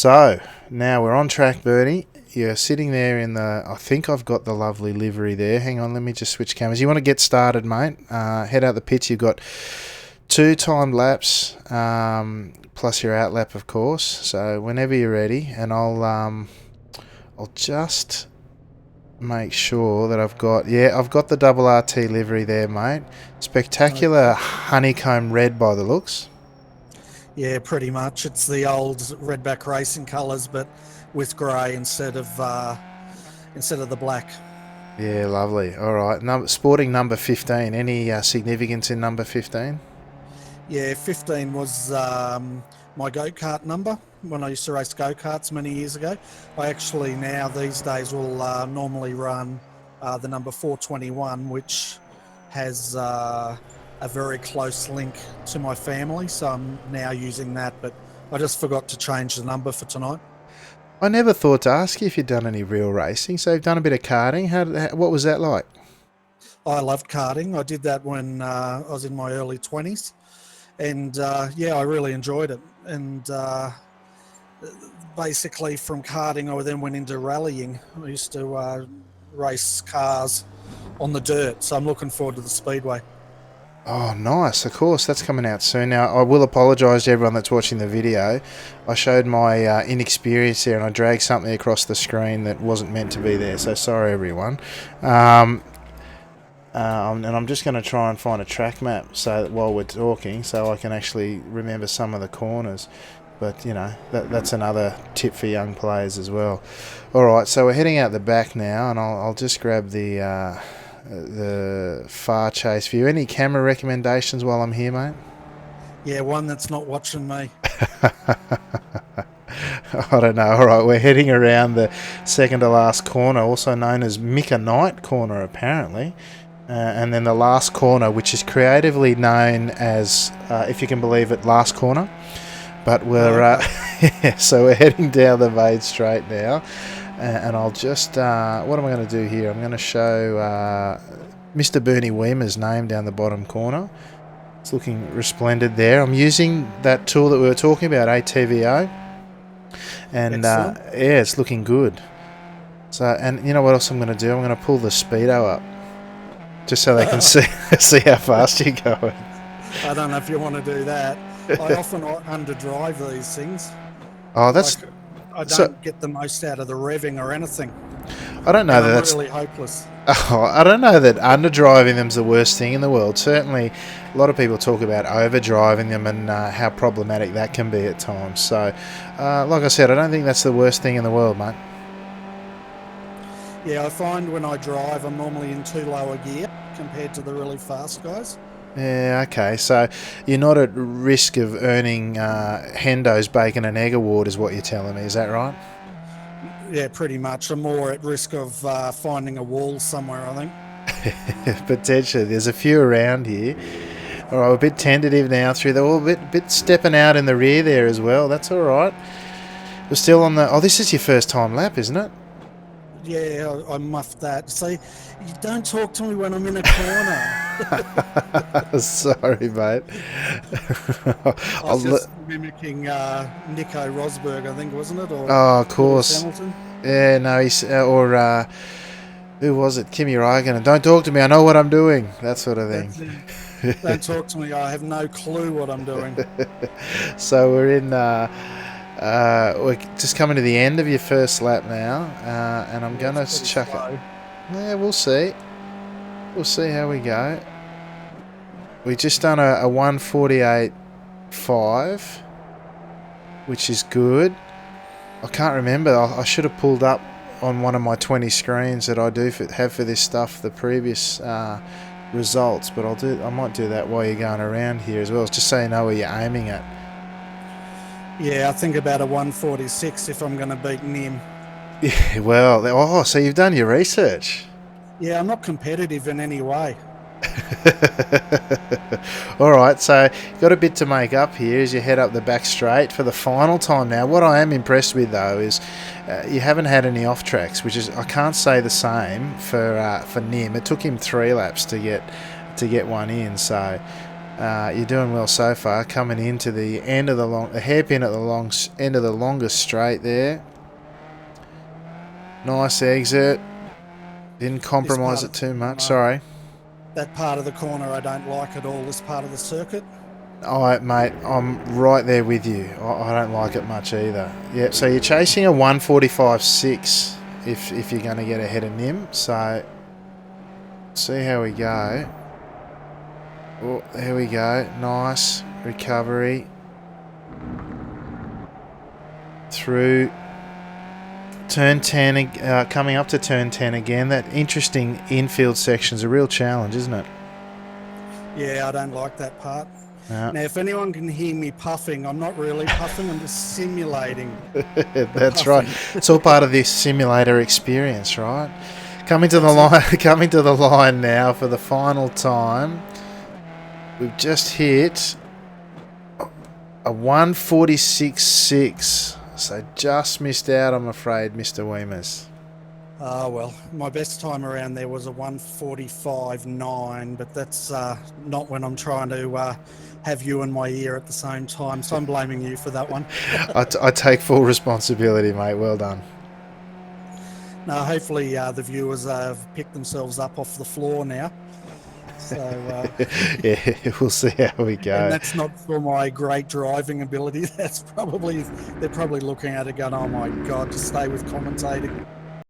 So now we're on track, Bernie. You're sitting there in the. I think I've got the lovely livery there. Hang on, let me just switch cameras. You want to get started, mate? Head out the pits. You've got two timed laps, plus your out lap, of course. So whenever you're ready, and I'll just make sure that I've got. Yeah, I've got the double RT livery there, mate. Spectacular honeycomb red by the looks. Yeah, pretty much. It's the old Redback Racing colours, but with grey instead of the black. Yeah, lovely. All right. Sporting number 15. Any significance in number 15? Yeah, 15 was my go-kart number when I used to race go-karts many years ago. I actually now these days will normally run the number 421, which has a very close link to my family, so I'm now using that, but I just forgot to change the number for tonight. I never thought to ask you if you'd done any real racing, so you've done a bit of karting. What was that like? I loved karting. I did that when I was in my early 20s, and yeah, I really enjoyed it. And basically from karting, I then went into rallying. I used to race cars on the dirt, so I'm looking forward to the speedway. Oh, nice. Of course, that's coming out soon. Now, I will apologise to everyone that's watching the video. I showed my inexperience there and I dragged something across the screen that wasn't meant to be there, so sorry, everyone. And I'm just going to try and find a track map so that while we're talking, so I can actually remember some of the corners. But, you know, that's another tip for young players as well. All right, so we're heading out the back now, and I'll just grab the far chase view. Any camera recommendations while I'm here, mate? Yeah, one that's not watching me. I don't know. All right, we're heading around the second to last corner, also known as Mika Knight corner, apparently. And then the last corner, which is creatively known as, if you can believe it, last corner. But we're yeah, so we're heading down the main straight now. And I'll just, what am I going to do here? I'm going to show Mr. Bernie Wiemers' name down the bottom corner. It's looking resplendent there. I'm using that tool that we were talking about, ATVO. And yeah, it's looking good. So, and you know what else I'm going to do? I'm going to pull the speedo up. Just so they can see how fast you're going. I don't know if you want to do that. I often underdrive these things. Oh, that's... Like, I don't get the most out of the revving or anything. I don't know that that's really hopeless. Oh, I don't know that underdriving them's the worst thing in the world. Certainly, a lot of people talk about overdriving them and how problematic that can be at times. So, like I said, I don't think that's the worst thing in the world, mate. Yeah, I find when I drive, I'm normally in too low a gear compared to the really fast guys. Yeah, okay. So you're not at risk of earning Hendo's bacon and egg award is what you're telling me. Is that right? Yeah, pretty much. I'm more at risk of finding a wall somewhere, I think. Potentially. There's a few around here. All right, we're a bit tentative now through the... a bit stepping out in the rear there as well. That's all right. We're still on the... Oh, this is your first time lap, isn't it? Yeah, I muffed that. See, you don't talk to me when I'm in a corner. Sorry, mate. I was just mimicking Nico Rosberg, I think, wasn't it? Or oh, of course. Hamilton? Yeah, no, he's... or... who was it? Kimi Räikkönen. Don't talk to me. I know what I'm doing. That sort of thing. Don't talk to me. I have no clue what I'm doing. So we're in... we're just coming to the end of your first lap now, and I'm going to chuck it. Yeah, we'll see. We'll see how we go. We just done a 1:48.5, which is good. I can't remember. I should have pulled up on one of my 20 screens that I do have for this stuff the previous results, but I might do that while you're going around here as well, just so you know where you're aiming at. Yeah, I think about a 1:46 if I'm going to beat Nim. Yeah, well, so you've done your research. Yeah, I'm not competitive in any way. All right, so you've got a bit to make up here as you head up the back straight for the final time now. What I am impressed with, though, is you haven't had any off tracks, which is, I can't say the same for Nim. It took him 3 laps to get one in, so... You're doing well so far. Coming into the end of the hairpin at the end of the longest straight there. Nice exit. Didn't compromise it too much. Sorry. That part of the corner I don't like at all. This part of the circuit. Mate, I'm right there with you. I don't like it much either. Yeah, so you're chasing a 145.6 if you're going to get ahead of Nim. So, see how we go. Oh, there we go. Nice recovery. Through turn 10, coming up to turn 10 again. That interesting infield section's a real challenge, isn't it? Yeah, I don't like that part. No. Now, if anyone can hear me puffing, I'm not really puffing, I'm just simulating. That's puffing. right. It's all part of this simulator experience, right? Coming to the line, coming to the line now for the final time. We've just hit a 146.6, so just missed out, I'm afraid, Mr. Wiemers. Well, my best time around there was a 145.9, but that's not when I'm trying to have you in my ear at the same time, so I'm blaming you for that one. I take full responsibility, mate. Well done. Now, hopefully the viewers have picked themselves up off the floor now. So yeah, we'll see how we go. And that's not for my great driving ability. They're probably looking at it going, "Oh my God, just stay with commentating."